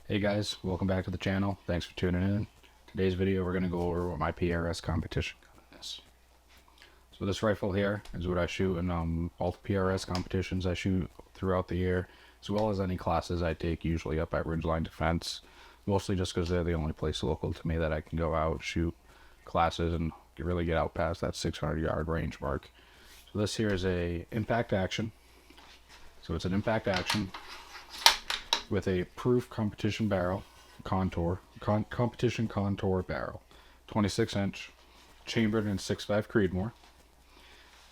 Hey guys, welcome back to the channel. Thanks for tuning in. Today's video we're going to go over what my PRS competition gun is. So this rifle here is what I shoot in all the PRS competitions I shoot throughout the year, as well as any classes I take, usually up at Ridgeline Defense. Mostly just because they're the only place local to me that I can go out, shoot classes, and really get out past that 600-yard range mark. So this here is a impact action. So it's an impact action with a proof competition barrel, competition contour barrel, 26-inch, chambered in 6.5 Creedmoor.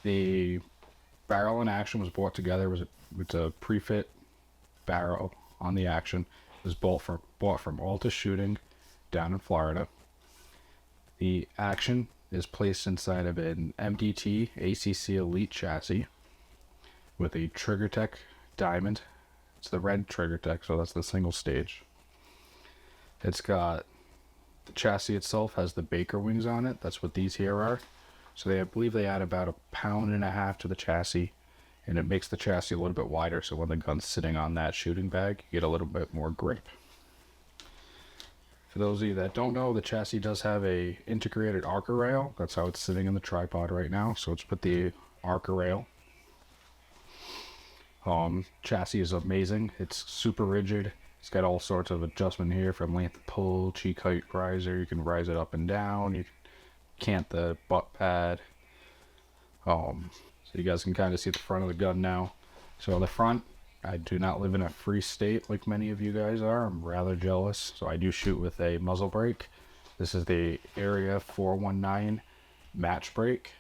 The barrel in action was bought together with a pre-fit barrel on the action. It was bought from Altus Shooting down in Florida. The action is placed inside of an MDT ACC Elite chassis with a TriggerTech diamond. It's the red TriggerTech, so that's the single stage. It's got the chassis itself has the Baker wings on it. That's what these here are. So I believe they add about 1.5 pounds to the chassis, and it makes the chassis a little bit wider. So when the gun's sitting on that shooting bag, you get a little bit more grip. For those of you that don't know, the chassis does have a integrated arc rail. That's how it's sitting in the tripod right now. So it's with the arc rail. Chassis is amazing. It's super rigid. It's got all sorts of adjustment here, from length of pull, cheek height riser. You can rise it up and down. You cant the butt pad. So you guys can kind of see the front of the gun now. So on the front, I do not live in a free state like many of you guys are. I'm rather jealous. So I do shoot with a muzzle brake. This is the Area 419 match brake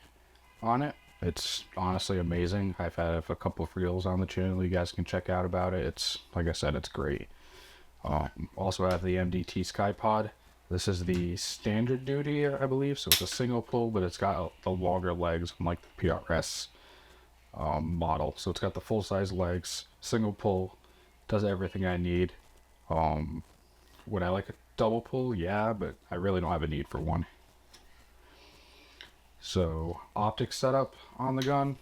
on it. It's honestly amazing. I've had a couple of reels on the channel you guys can check out about it. It's, like I said, it's great. Also have the MDT SkyPod. This is the standard duty, I believe, so it's a single pull, but it's got the longer legs, unlike the PRS model. So it's got the full-size legs, single pull, does everything I need. Would I like a double pull? Yeah, but I really don't have a need for one. So, optic setup on the gun.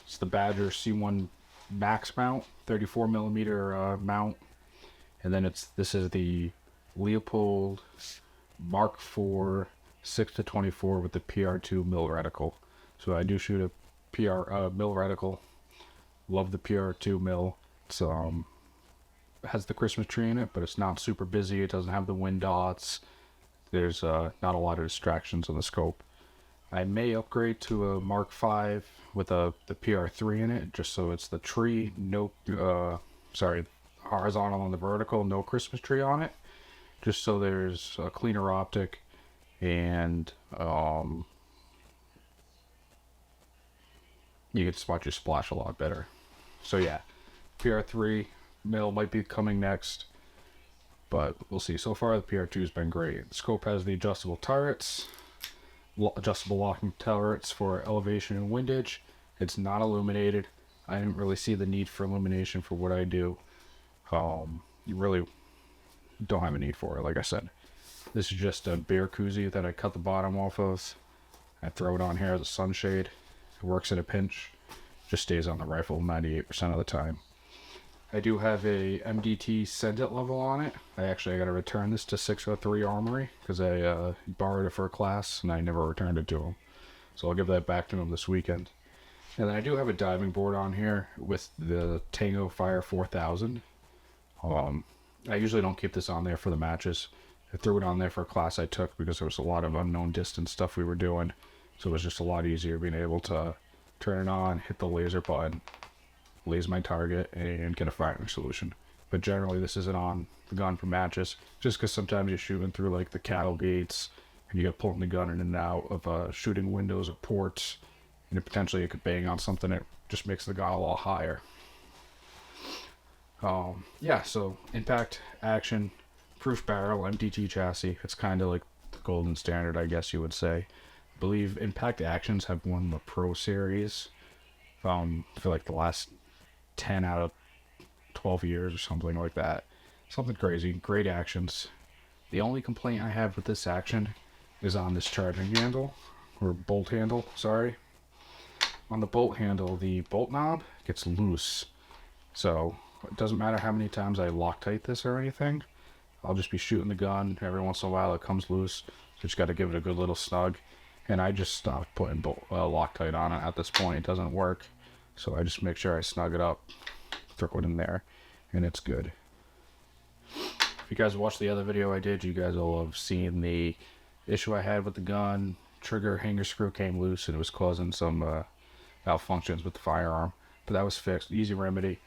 It's the Badger C1 Max mount, 34mm mount. And then this is the Leopold Mark IV 6-24 with the PR2 mil reticle. So I do shoot a mil reticle. Love the PR2 mil. It's it has the Christmas tree in it, but it's not super busy. It doesn't have the wind dots. There's not a lot of distractions on the scope. I may upgrade to a Mark V with the PR3 in it, just so it's the tree, horizontal and the vertical, no Christmas tree on it, just so there's a cleaner optic, and you can spot your splash a lot better. So yeah, PR3 mil might be coming next, but we'll see. So far the PR2 has been great. The scope has the adjustable turrets, adjustable locking turrets for elevation and windage. It's not illuminated. I didn't really see the need for illumination for what I do. You really don't have a need for it, like I said. This is just a beer koozie that I cut the bottom off of. I throw it on here as a sunshade. It works in a pinch. Just stays on the rifle 98% of the time. I do have a MDT Send It level on it. I got to return this to 603 Armory because I borrowed it for a class and I never returned it to him. So I'll give that back to him this weekend. And then I do have a diving board on here with the Tango Fire 4000. I usually don't keep this on there for the matches. I threw it on there for a class I took because there was a lot of unknown distance stuff we were doing. So it was just a lot easier being able to turn it on, hit the laser button, laser my target, and get a firing solution. But generally this isn't on the gun for matches, just because sometimes you're shooting through like the cattle gates and you get pulling the gun in and out of shooting windows or ports, and potentially it could bang on something that just makes the gun a lot higher. Yeah, so impact action, proof barrel, MDT chassis. It's kind of like the golden standard, I guess you would say. I believe impact actions have won the Pro Series for like the last 10 out of 12 years or something like that. Something crazy. Great actions. The only complaint I have with this action is on this charging handle, or bolt handle, sorry. On the bolt handle, the bolt knob gets loose. So it doesn't matter how many times I Loctite this or anything, I'll just be shooting the gun. Every once in a while it comes loose. Just got to give it a good little snug. And I just stopped putting Loctite on it at this point. It doesn't work. So I just make sure I snug it up, throw it in there, and it's good. If you guys watched the other video I did, you guys will have seen the issue I had with the gun. Trigger hanger screw came loose and it was causing some malfunctions with the firearm. But that was fixed. Easy remedy.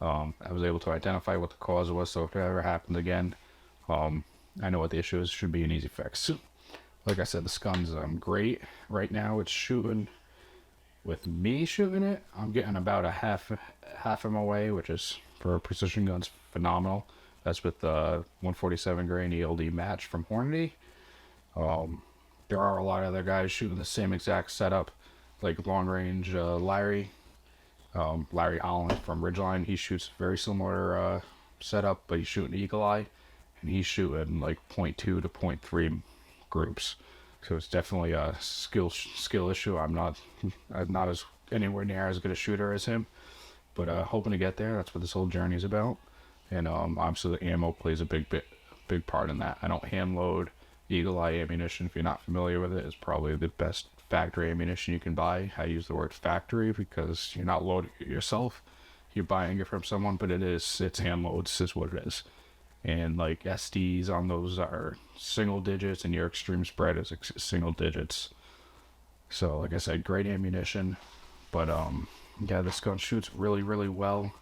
I was able to identify what the cause was, so if it ever happens again, I know what the issue is. It should be an easy fix. Like I said, this gun's great. Right now it's shooting, with me shooting it, I'm getting about a half MOA, which is, for precision guns, phenomenal. That's with the 147 grain ELD match from Hornady. There are a lot of other guys shooting the same exact setup, like long range Larry Allen from Ridgeline. He shoots very similar setup, but he's shooting Eagle Eye, and he's shooting like 0.2 to 0.3 groups. So it's definitely a skill issue. I'm not as anywhere near as good a shooter as him, but hoping to get there. That's what this whole journey is about. And obviously the ammo plays a big part in that. I don't hand load Eagle Eye ammunition. If you're not familiar with it, it's probably the best factory ammunition you can buy. I use the word factory because you're not loading it yourself. You're buying it from someone, but it's hand loads is what it is. And like SDs on those are single digits, and your extreme spread is single digits. So like I said, great ammunition. But yeah, this gun shoots really well.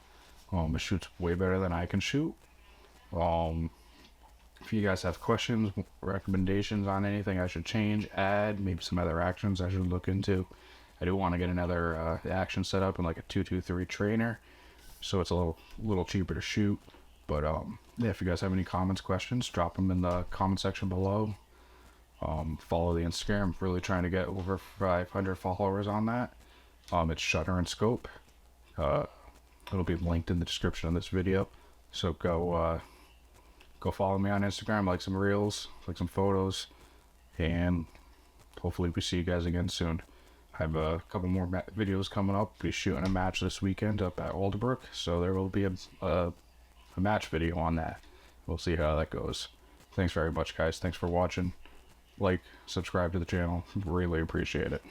It shoots way better than I can shoot. If you guys have questions, recommendations on anything I should change, add, maybe some other actions I should look into, I do want to get another action set up in like a 223 trainer, so it's a little cheaper to shoot. But yeah, if you guys have any comments, questions, drop them in the comment section below. Follow the Instagram. I'm really trying to get over 500 followers on that. It's Shutter and Scope. It'll be linked in the description of this video. So go follow me on Instagram, like some reels, like some photos, and hopefully we see you guys again soon. I have a couple more videos coming up. We'll be shooting a match this weekend up at Alderbrook, so there will be a match video on that. We'll see how that goes. Thanks very much, guys. Thanks for watching. Like, subscribe to the channel. Really appreciate it.